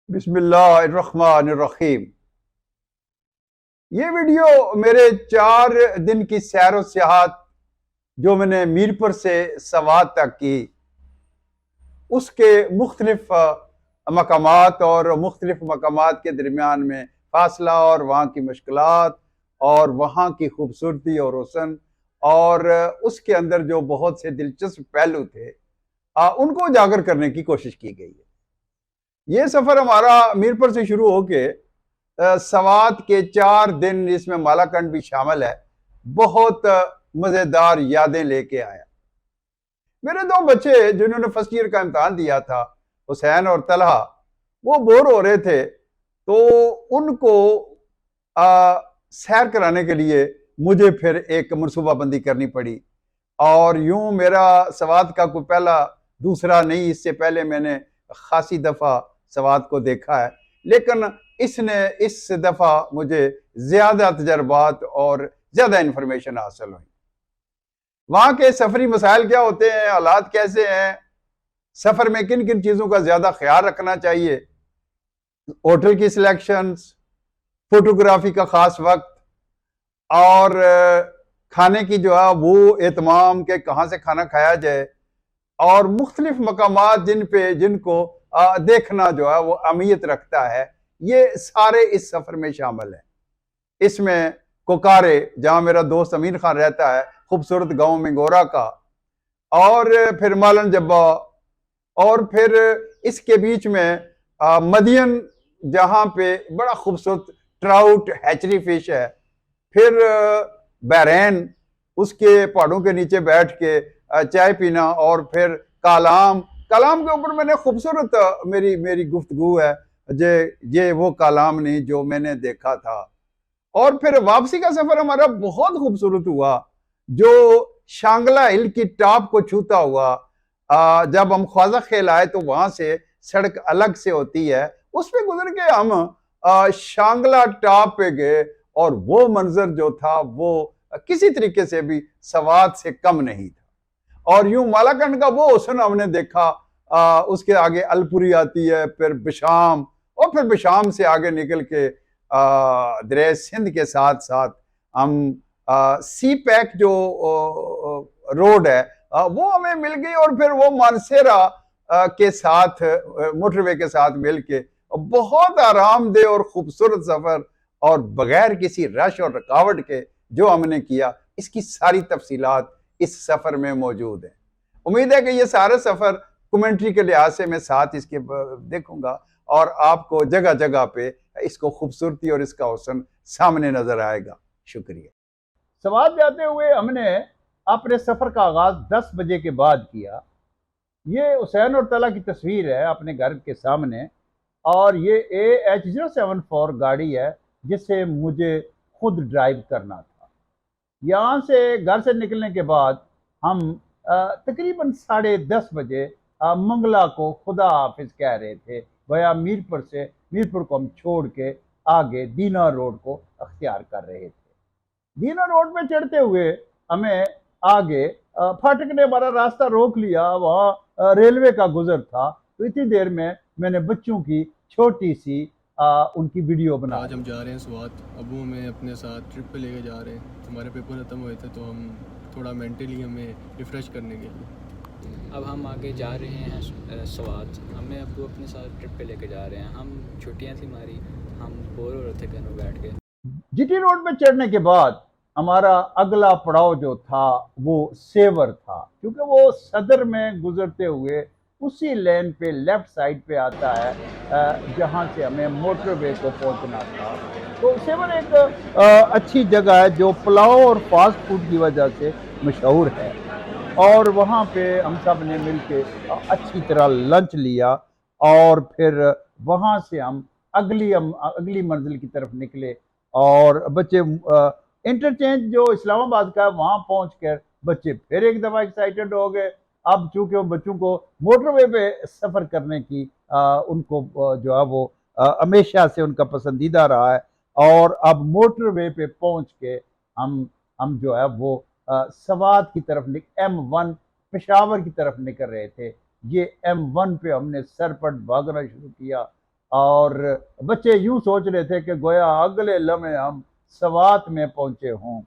बिस्मिल्लाहिर्रहमानिर्रहीम। ये वीडियो मेरे 4 दिन की सैर व सियाहत जो मैंने मीरपुर से सवात तक की, उसके मुख्तलिफ मकामात और मुख्तलिफ मकामात के दरमियान में फासला और वहाँ की मुश्किलात और वहाँ की खूबसूरती और हुस्न और उसके अंदर जो बहुत से दिलचस्प पहलू थे, उनको उजागर करने की कोशिश की गई है। ये सफ़र हमारा मीरपुर से शुरू होके सवात के 4 दिन, इसमें मालाकंड भी शामिल है, बहुत मजेदार यादें लेके आया। मेरे 2 बच्चे जिन्होंने फर्स्ट ईयर का इम्तहान दिया था, हुसैन और तलहा, वो बोर हो रहे थे, तो उनको सैर कराने के लिए मुझे फिर एक मनसूबाबंदी करनी पड़ी। और यूं मेरा सवात का कोई पहला दूसरा नहीं, इससे पहले मैंने खासी दफा सवात को देखा है, लेकिन इसने इस दफा मुझे ज्यादा तजर्बात और ज्यादा इंफॉर्मेशन हासिल हुई। वहां के सफरी मसाइल क्या होते हैं, हालात कैसे हैं, सफर में किन किन चीजों का ज्यादा ख्याल रखना चाहिए, होटल की सिलेक्शन, फोटोग्राफी का खास वक्त और खाने की जो है वो एहतमाम के कहाँ से खाना खाया जाए, और मुख्तलिफ मकामात जिनको देखना जो है वो अहमियत रखता है, ये सारे इस सफर में शामिल है। इसमें कोकारे, जहां मेरा दोस्त अमीर खान रहता है, खूबसूरत गांव में गोरा का, और फिर मालन जब्बा, और फिर इसके बीच में मदियन, जहां पे बड़ा खूबसूरत ट्राउट हैचरी फिश है। फिर बहरैन, उसके पहाड़ों के नीचे बैठ के चाय पीना, और फिर कालाम, कालाम के ऊपर मैंने खूबसूरत मेरी मेरी गुफ्तगू है, ये वो कालाम नहीं जो मैंने देखा था। और फिर वापसी का सफर हमारा बहुत खूबसूरत हुआ, जो शांगला हिल की टॉप को छूता हुआ। जब हम ख्वाजा खेल आए तो वहां से सड़क अलग से होती है, उस पे गुजर के हम शांगला टॉप पे गए, और वो मंजर जो था वो किसी तरीके से भी सवाद से कम नहीं था। और यूं मालाकंड का वो हुस्न हमने देखा। उसके आगे अलपुरी आती है, फिर बिशाम, और फिर बिशाम से आगे निकल के दरिया सिंध के साथ साथ हम सी पैक जो रोड है, वो हमें मिल गई, और फिर वो मानसेरा के साथ मोटरवे के साथ मिल के बहुत आरामदेह और खूबसूरत सफर, और बगैर किसी रश और रुकावट के जो हमने किया, इसकी सारी तफसीलात इस सफर में मौजूद है। उम्मीद है कि ये सारे सफर कमेंट्री के लिहाज से मैं साथ इसके देखूंगा, और आपको जगह जगह पे इसको खूबसूरती और इसका हुस्न सामने नजर आएगा। शुक्रिया। सवात जाते हुए हमने अपने सफर का आगाज 10 बजे के बाद किया। ये हुसैन और तला की तस्वीर है अपने घर के सामने, और ये AH074 गाड़ी है जिसे मुझे खुद ड्राइव करना था। यहाँ से घर से निकलने के बाद हम तकरीबन 10:30 बजे मंगला को खुदा हाफिज कह रहे थे। वया मीरपुर से, मीरपुर को हम छोड़ के आगे दीना रोड को अख्तियार कर रहे थे। दीना रोड में चढ़ते हुए हमें आगे फाटक ने हमारा रास्ता रोक लिया। वहाँ रेलवे का गुजर था, तो इतनी देर में मैंने बच्चों की छोटी सी उनकी वीडियो बना आज हम जा रहे हैं स्वात। अबू हमें अपने साथ ट्रिप पे लेके जा रहे हैं। हमारे पेपर ख़त्म हुए थे तो हम थोड़ा मेंटली हमें रिफ़्रेश करने के लिए अब हम आगे जा रहे हैं स्वात। हमें अबू अपने साथ ट्रिप पे लेके जा रहे हैं। हम छुट्टियां थी हमारी, हम बोर हो रहे थे घर में बैठ के। जीटी रोड पे चढ़ने के बाद हमारा अगला पड़ाव जो था वो सेवर था, क्योंकि वो सदर में गुजरते हुए उसी लेन पे लेफ्ट साइड पे आता है जहां से हमें मोटरवे को पहुंचना था। तो सेवर एक अच्छी जगह है जो पुलाव और फास्ट फूड की वजह से मशहूर है, और वहाँ पे हम सब ने मिलके अच्छी तरह लंच लिया, और फिर वहाँ से हम अगली मंजिल की तरफ निकले। और बच्चे इंटरचेंज जो इस्लामाबाद का है वहाँ पहुँच कर बच्चे फिर एक दफ़ा एक्साइटेड हो गए। अब चूंकि बच्चों को मोटरवे पे सफ़र करने की उनको जो है वो हमेशा से उनका पसंदीदा रहा है, और अब मोटरवे पे पहुँच के हम जो है वो सवात की तरफ M1 पेशावर की तरफ निकल रहे थे। ये M1 पे हमने सरपट भागना शुरू किया, और बच्चे यूं सोच रहे थे कि गोया अगले लम्हे हम सवात में पहुंचे हों।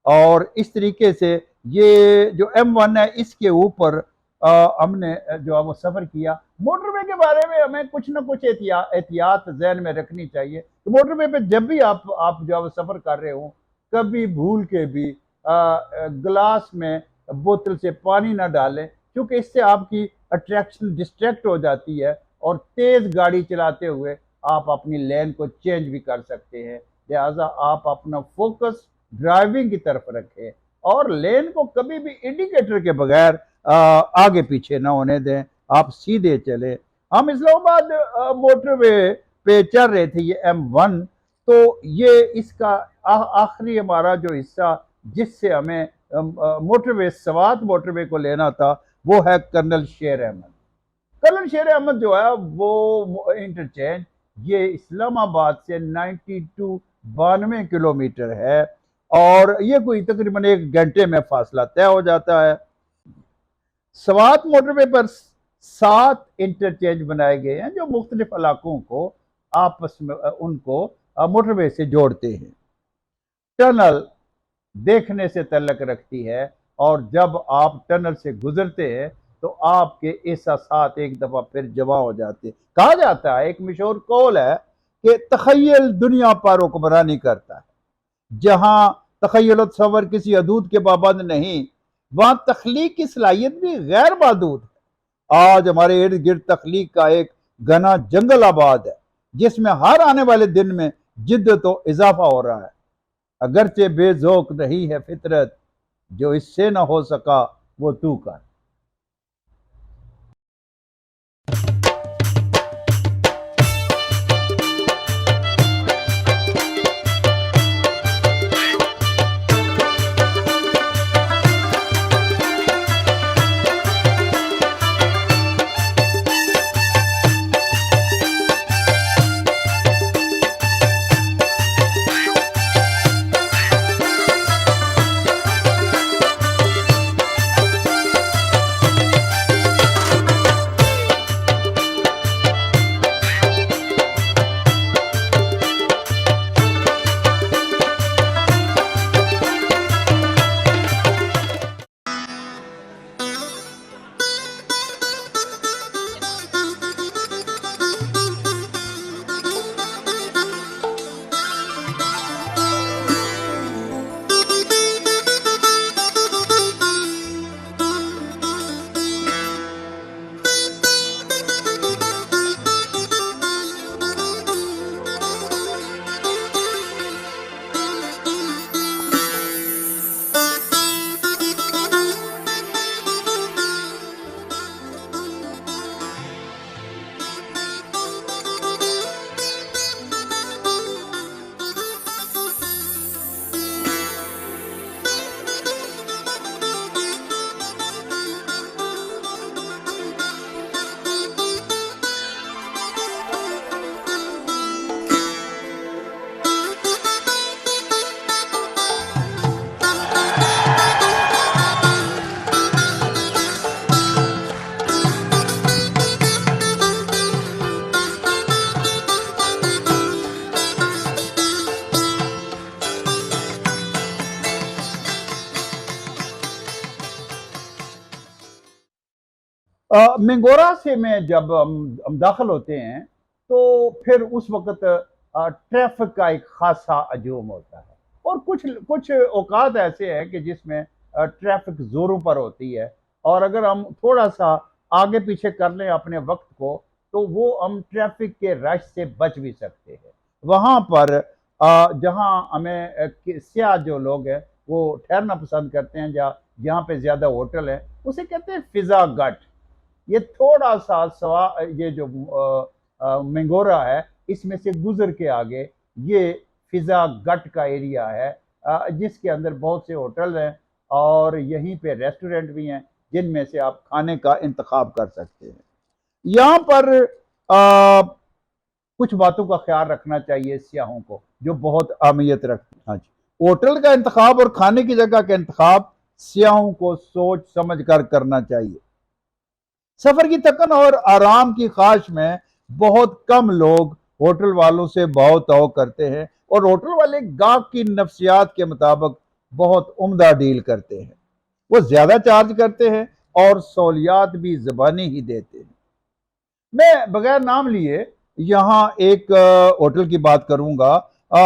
और इस तरीके से ये जो M1 है इसके ऊपर हमने जो है वो सफ़र किया। मोटरवे के बारे में हमें कुछ ना कुछ एहतियात जहन में रखनी चाहिए। तो मोटरवे पे जब भी आप जो है वो सफ़र कर रहे हो, कभी भूल के भी गिलास में बोतल से पानी ना डालें, क्योंकि इससे आपकी अट्रैक्शन डिस्ट्रैक्ट हो जाती है और तेज़ गाड़ी चलाते हुए आप अपनी लेन को चेंज भी कर सकते हैं। लिहाजा आप अपना फोकस ड्राइविंग की तरफ रखें और लेन को कभी भी इंडिकेटर के बगैर आगे पीछे ना होने दें, आप सीधे चले। हम इस्लामाबाद मोटरवे पे चल रहे थे, ये M1, तो ये इसका आखिरी हमारा जो हिस्सा जिससे हमें मोटरवे सवात मोटरवे को लेना था वो है कर्नल शेर अहमद। कर्नल शेर अहमद जो है वो इंटरचेंज ये इस्लामाबाद से 92 किलोमीटर है और ये कोई तकरीबन 1 घंटे में फासला तय हो जाता है। सवात मोटरवे पर 7 इंटरचेंज बनाए गए हैं जो मुख्तलिफ इलाकों को आपस में उनको मोटरवे से जोड़ते हैं। टनल देखने से तल्लक रखती है और जब आप टनल से गुजरते हैं तो आपके एहसासात एक दफ़ा फिर जमा हो जाते। कहा जाता है, एक मशहूर कौल है कि तखय्युल दुनिया पर हुक्मरानी करता है। जहां तखय्युल तसव्वुर किसी हदूद के पाबंद नहीं, वहां तख्लीक की सलाहियत भी गैर महदूद है। आज हमारे इर्द गिर्द तख्लीक का एक घना जंगल आबाद है जिसमें हर आने वाले दिन में जिद्दत तो इजाफा हो रहा है। अगरचे बेजौक नहीं है फितरत, जो इससे ना हो सका वो तू कर। मिंगोरा से में जब हम दाखिल होते हैं तो फिर उस वक्त ट्रैफिक का एक खासा हजूम होता है और कुछ कुछ औकात ऐसे हैं कि जिसमें ट्रैफिक जोरों पर होती है और अगर हम थोड़ा सा आगे पीछे कर लें अपने वक्त को तो वो हम ट्रैफिक के रश से बच भी सकते हैं। वहाँ पर जहाँ हमें सियाह जो लोग हैं वो ठहरना पसंद करते हैं, जहाँ पे ज़्यादा होटल है, उसे कहते हैं फिज़ा गट। ये थोड़ा सा ये जो मिंगोरा है इसमें से गुजर के आगे ये फिज़ा गट का एरिया है जिसके अंदर बहुत से होटल हैं और यहीं पे रेस्टोरेंट भी हैं जिनमें से आप खाने का इंतखाब कर सकते हैं। यहाँ पर कुछ बातों का ख्याल रखना चाहिए सियाहों को जो बहुत अहमियत रखती हैं। हाँ जी, होटल का इंतखाब और खाने की जगह का इंतखाब सियाहों को सोच समझ कर करना चाहिए। सफर की थकन और आराम की ख्वाहिश में बहुत कम लोग होटल वालों से भाव ताव करते हैं और होटल वाले गाहक की नफ्सियात के मुताबिक बहुत उम्दा डील करते हैं। वो ज्यादा चार्ज करते हैं और सहूलियात भी ज़बानी ही देते हैं। मैं बगैर नाम लिए यहाँ एक होटल की बात करूंगा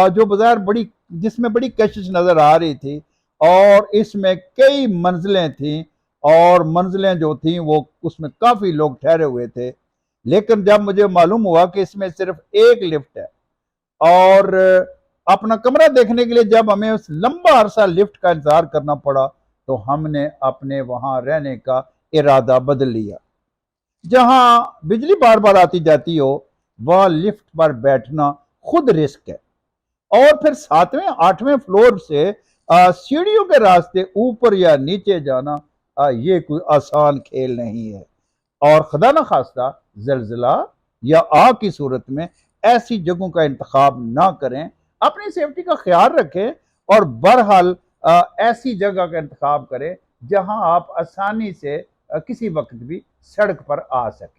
जो बाजार जिसमें बड़ी कशिश नजर आ रही थी और इसमें कई मंजिलें थी और मंजिलें जो थी वो उसमें काफी लोग ठहरे हुए थे। लेकिन जब मुझे मालूम हुआ कि इसमें सिर्फ एक लिफ्ट है और अपना कमरा देखने के लिए जब हमें उस लंबा अरसा लिफ्ट का इंतजार करना पड़ा तो हमने अपने वहां रहने का इरादा बदल लिया। जहां बिजली बार बार आती जाती हो वह लिफ्ट पर बैठना खुद रिस्क है और फिर 7वें 8वें फ्लोर से सीढ़ियों के रास्ते ऊपर या नीचे जाना ये कोई आसान खेल नहीं है। और खुदा न खास्ता जलजिला या आग की सूरत में ऐसी जगहों का इंतखाब ना करें। अपनी सेफ्टी का ख्याल रखें और बहरहाल ऐसी जगह का इंतखाब करें जहां आप आसानी से किसी वक्त भी सड़क पर आ सकें।